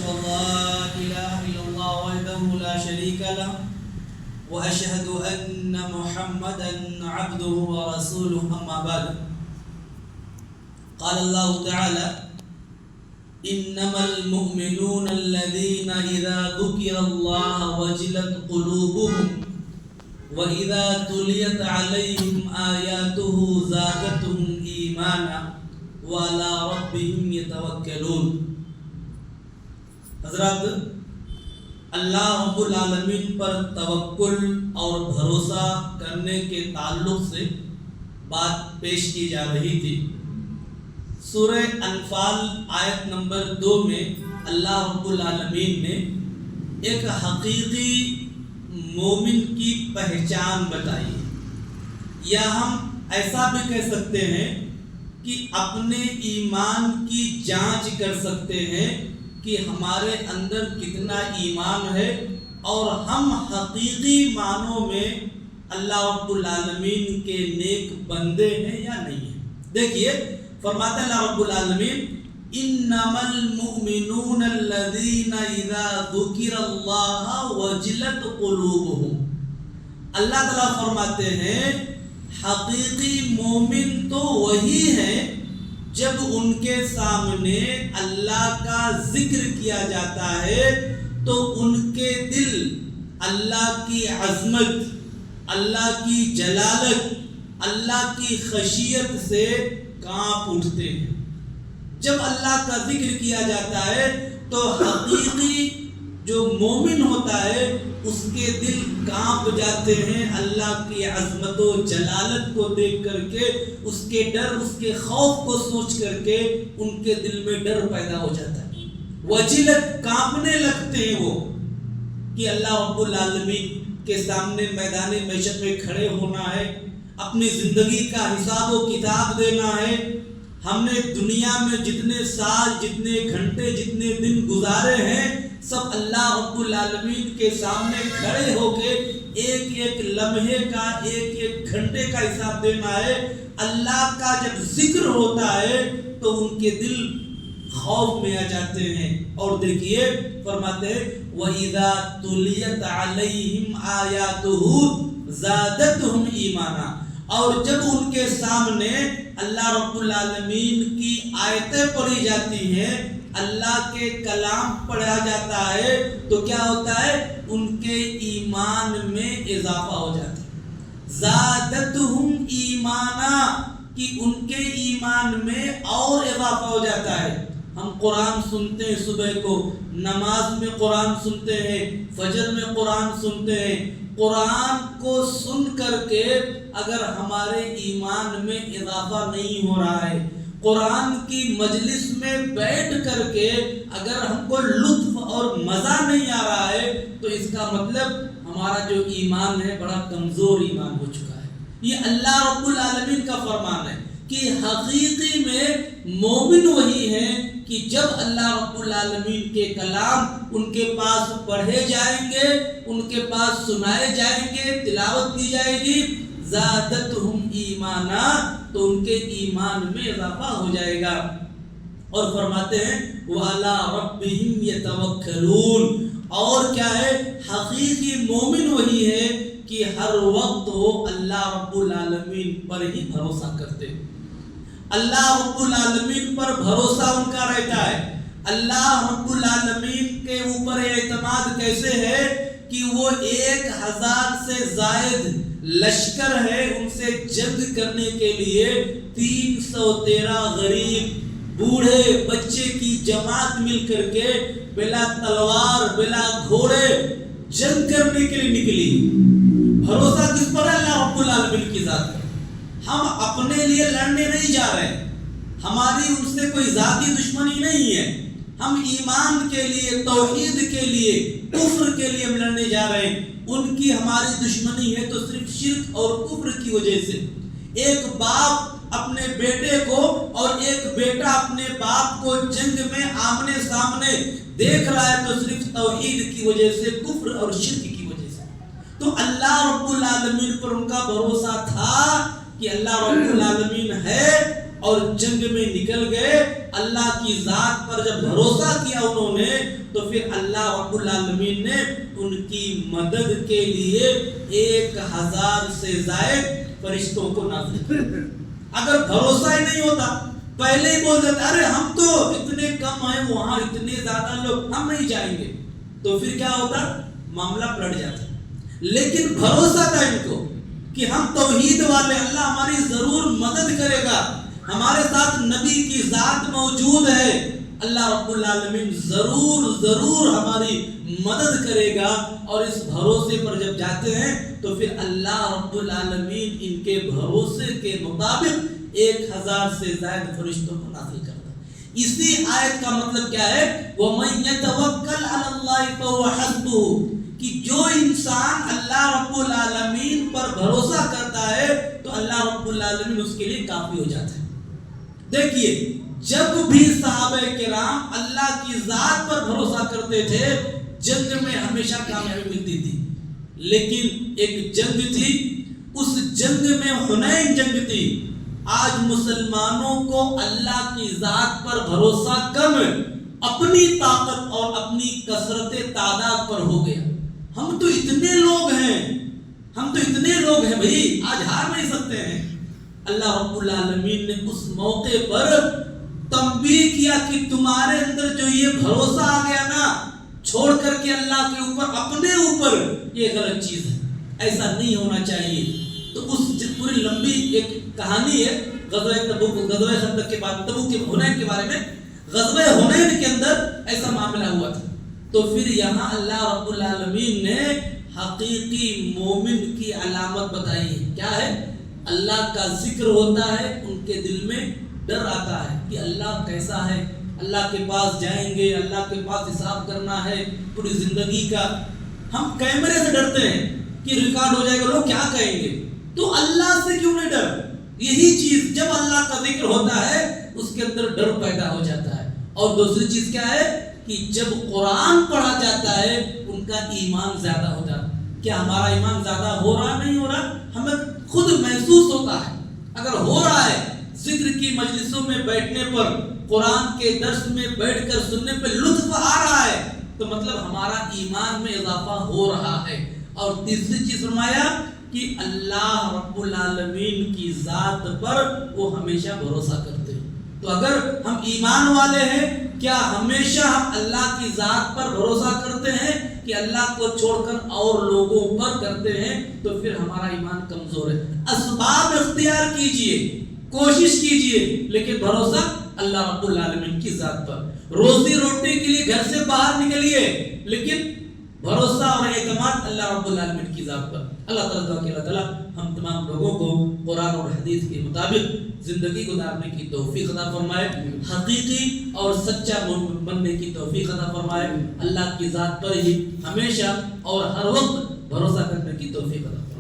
أن لا إله إلا الله وحده لا شريك له وأشهد أن محمدا عبده ورسوله أما بعد قال الله تعالى إنما المؤمنون الذين إذا ذكر الله وجلت قلوبهم وإذا تليت عليهم آياته زادتهم إيمانا وعلى ربهم يتوكلون. حضرات، اللہ رب العالمین پر توکل اور بھروسہ کرنے کے تعلق سے بات پیش کی جا رہی تھی. سورہ انفال آیت نمبر 2 میں اللہ رب العالمین نے ایک حقیقی مومن کی پہچان بتائی ہے، یا ہم ایسا بھی کہہ سکتے ہیں کہ اپنے ایمان کی جانچ کر سکتے ہیں کہ ہمارے اندر کتنا ایمان ہے اور ہم حقیقی معنوں میں اللہ رب العالمین کے نیک بندے ہیں یا نہیں ہیں. دیکھیے فرماتا ہے اللہ رب العالمین انما المؤمنون الذین اذا ذکر اللہ وجلت قلوبهم. اللہ تعالیٰ فرماتے ہیں حقیقی مومن تو وہی ہیں جب ان کے سامنے اللہ کا ذکر کیا جاتا ہے تو ان کے دل اللہ کی عظمت، اللہ کی جلالت، اللہ کی خشیت سے کانپ اٹھتے ہیں. جب اللہ کا ذکر کیا جاتا ہے تو حقیقی جو مومن ہوتا ہے اس کے دل کانپ جاتے ہیں اللہ کی عظمت و جلالت کو دیکھ کر کے، اس کے ڈر، اس کے خوف کو سوچ کر کے ان کے دل میں ڈر پیدا ہو جاتا ہے. وجلت، کانپنے لگتے ہیں وہ کہ اللہ رب العالمین کے سامنے میدان معیشت میں کھڑے ہونا ہے، اپنی زندگی کا حساب و کتاب دینا ہے. ہم نے دنیا میں جتنے سال، جتنے گھنٹے، جتنے دن گزارے ہیں سب اللہ رب العالمین کے سامنے کھڑے ہو کے ایک ایک لمحے کا، ایک ایک گھنٹے کا حساب دینا ہے. اللہ کا جب ذکر ہوتا ہے تو ان کے دل خوف میں آ جاتے ہیں. اور دیکھیے فرماتے ہیں وَإِذَا تُلِيَتْ عَلَيْهِمْ آيَاتُهُ زَادَتْهُمْ إِيمَانًا. اور جب ان کے سامنے اللہ رب العالمین کی آیتیں پڑھی جاتی ہیں، اللہ کے کلام پڑھا جاتا ہے تو کیا ہوتا ہے؟ ان کے ایمان میں اضافہ ہو جاتا ہے. زادتہم ایمانا، کہ ان کے ایمان میں اور اضافہ ہو جاتا ہے. ہم قرآن سنتے ہیں، صبح کو نماز میں قرآن سنتے ہیں، فجر میں قرآن سنتے ہیں. قرآن کو سن کر کے اگر ہمارے ایمان میں اضافہ نہیں ہو رہا ہے، قرآن کی مجلس میں بیٹھ کر کے اگر ہم کو لطف اور مزہ نہیں آ رہا ہے تو اس کا مطلب ہمارا جو ایمان ہے بڑا کمزور ایمان ہو چکا ہے. یہ اللہ رب العالمین کا فرمان ہے کہ حقیقی میں مومن وہی ہیں کہ جب اللہ رب العالمین کے کلام ان کے پاس پڑھے جائیں گے، ان کے پاس سنائے جائیں گے، تلاوت کی جائے گی، زادتہم ایمانا، تو ان کے ایمان میں اضافہ ہو جائے گا. اور فرماتے ہیں وَعَلَىٰ رَبِّهِمْ يَتَوَكَّلُونَ. اور کیا ہے؟ حقیقی مومن وہی ہے کہ ہر وقت وہ اللہ رب العالمین پر ہی بھروسہ کرتے ہیں. اللہ رب العالمین پر بھروسہ ان کا رہتا ہے. اللہ رب العالمین کے اوپر اعتماد کیسے ہے کہ وہ 1000 سے زائد لشکر ہے، ان سے جنگ کرنے کے لیے 313 غریب بوڑھے بچے کی جماعت مل کر کے بلا تلوار، بلا گھوڑے جنگ کرنے کے لیے نکلی. بھروسہ کس پر ہے؟ اللہ رب العالمین کی ذات پر. ہم اپنے لیے لڑنے نہیں جا رہے، ہماری ان سے کوئی ذاتی دشمنی نہیں ہے. ہم ایمان کے لیے، توحید کے لیے، کفر کے لیے ہم لڑنے جا رہے ہیں. ان کی ہماری دشمنی ہے تو صرف شرک اور کفر کی وجہ سے. ایک باپ اپنے بیٹے کو اور ایک بیٹا اپنے باپ کو جنگ میں آمنے سامنے دیکھ رہا ہے تو صرف توحید کی وجہ سے، کفر اور شرک کی وجہ سے. تو اللہ رب العالمین پر ان کا بھروسہ تھا کہ اللہ رب العالمین ہے اور جنگ میں نکل گئے. اللہ کی ذات پر جب بھروسہ کیا انہوں نے تو پھر اللہ رب العالمین نے ان کی مدد کے لیے 1000 سے زائد فرشتوں کو نازل کیا۔ اگر بھروسہ ہی نہیں ہوتا، پہلے ہی بول دیتے ارے ہم تو اتنے کم ہیں، وہاں اتنے زیادہ لوگ، ہم نہیں جائیں گے، تو پھر کیا ہوتا؟ معاملہ پلٹ جاتا۔ لیکن بھروسہ تھا ان کو کہ ہم توحید والے، اللہ ہماری ضرور مدد کرے گا، ہمارے ساتھ نبی کی ذات موجود ہے، اللہ رب العالمین ضرور ہماری مدد کرے گا۔ اور اس بھروسے پر جب جاتے ہیں تو پھر اللہ رب العالمین ان کے بھروسے کے مطابق 1000 سے زائد فرشتوں کو نازل کرتا ہے۔ اسی آیت کا مطلب کیا ہے؟ وَمَن يَتَوَكَّلْ عَلَى اللَّهِ فَهُوَ حَسْبُهُ، کہ جو انسان اللہ رب العالمین پر بھروسہ کرتا ہے تو اللہ رب العالمین اس کے لیے کافی ہو جاتا ہے۔ دیکھیے، جب بھی صحابہ کرام اللہ کی ذات پر بھروسہ کرتے تھے جنگ میں ہمیشہ کامیابی ملتی تھی، لیکن ایک جنگ تھی، اس جنگ میں حنین جنگ تھی۔ آج مسلمانوں کو اللہ کی ذات پر بھروسہ کم، اپنی طاقت اور اپنی کثرت تعداد پر ہو گیا۔ ہم تو اتنے لوگ ہیں بھائی، آج ہار نہیں سکتے ہیں۔ اللہ رب العالمین نے اس موقع پر تنبیہ کیا کہ تمہارے اندر جو یہ بھروسہ آ گیا نا، چھوڑ کر کے اللہ کے اوپر، اپنے اوپر، یہ غلط چیز ہے، ایسا نہیں ہونا چاہیے۔ تو اس پوری لمبی ایک کہانی ہے غزوہ تبوک، غزوہ خندق کے بعد تبوک کے حنین کے بارے میں۔ غزوہ حنین کے اندر ایسا معاملہ ہوا تھا، تو پھر یہاں اللہ رب العالمین نے حقیقی مومن کی علامت بتائی ہے۔ کیا ہے؟ اللہ کا ذکر ہوتا ہے، ان کے دل میں ڈر آتا ہے کہ اللہ کیسا ہے، اللہ کے پاس جائیں گے، اللہ کے پاس حساب کرنا ہے پوری زندگی کا۔ ہم کیمرے سے ڈرتے ہیں کہ ریکارڈ ہو جائے گا، لوگ کیا کہیں گے، تو اللہ سے کیوں نہیں ڈر؟ یہی چیز جب اللہ کا ذکر ہوتا ہے اس کے اندر ڈر پیدا ہو جاتا ہے۔ اور دوسری چیز کیا ہے کہ جب قرآن پڑھا جاتا ہے ان کا ایمان زیادہ ہوتا ہے۔ کیا ہمارا ایمان زیادہ ہو رہا نہیں ہو رہا؟ ہمیں خود محسوس ہوتا ہے۔ اگر ہو رہا ہے، ذکر کی مجلسوں میں بیٹھنے پر، قرآن کے درس میں بیٹھ کر سننے پہ لطف آ رہا ہے، تو مطلب ہمارا ایمان میں اضافہ ہو رہا ہے۔ اور تیسری چیز فرمایا کہ اللہ رب العالمین کی ذات پر وہ ہمیشہ بھروسہ کرتے ہیں۔ تو اگر ہم ایمان والے ہیں، کیا ہمیشہ ہم اللہ کی ذات پر بھروسہ کرتے ہیں کہ اللہ کو چھوڑ کر اور لوگوں پر کرتے ہیں؟ تو پھر ہمارا ایمان کمزور ہے۔ اسباب اختیار کیجئے، کوشش کیجئے، لیکن بھروسہ اللہ رب العالمین کی ذات پر۔ روزی روٹی کے لیے گھر سے باہر نکلیے، لیکن بھروسہ اور اعتماد اللہ رب العالمین کی ذات پر۔ اللہ تعالیٰ ہم تمام لوگوں کو قرآن اور حدیث کے مطابق زندگی گزارنے کی توفیق عطا فرمائے، حقیقی اور سچا مومن بننے کی توفیق عطا فرمائے، اللہ کی ذات پر ہی ہمیشہ اور ہر وقت بھروسہ کرنے کی توفیق عطا فرمائے۔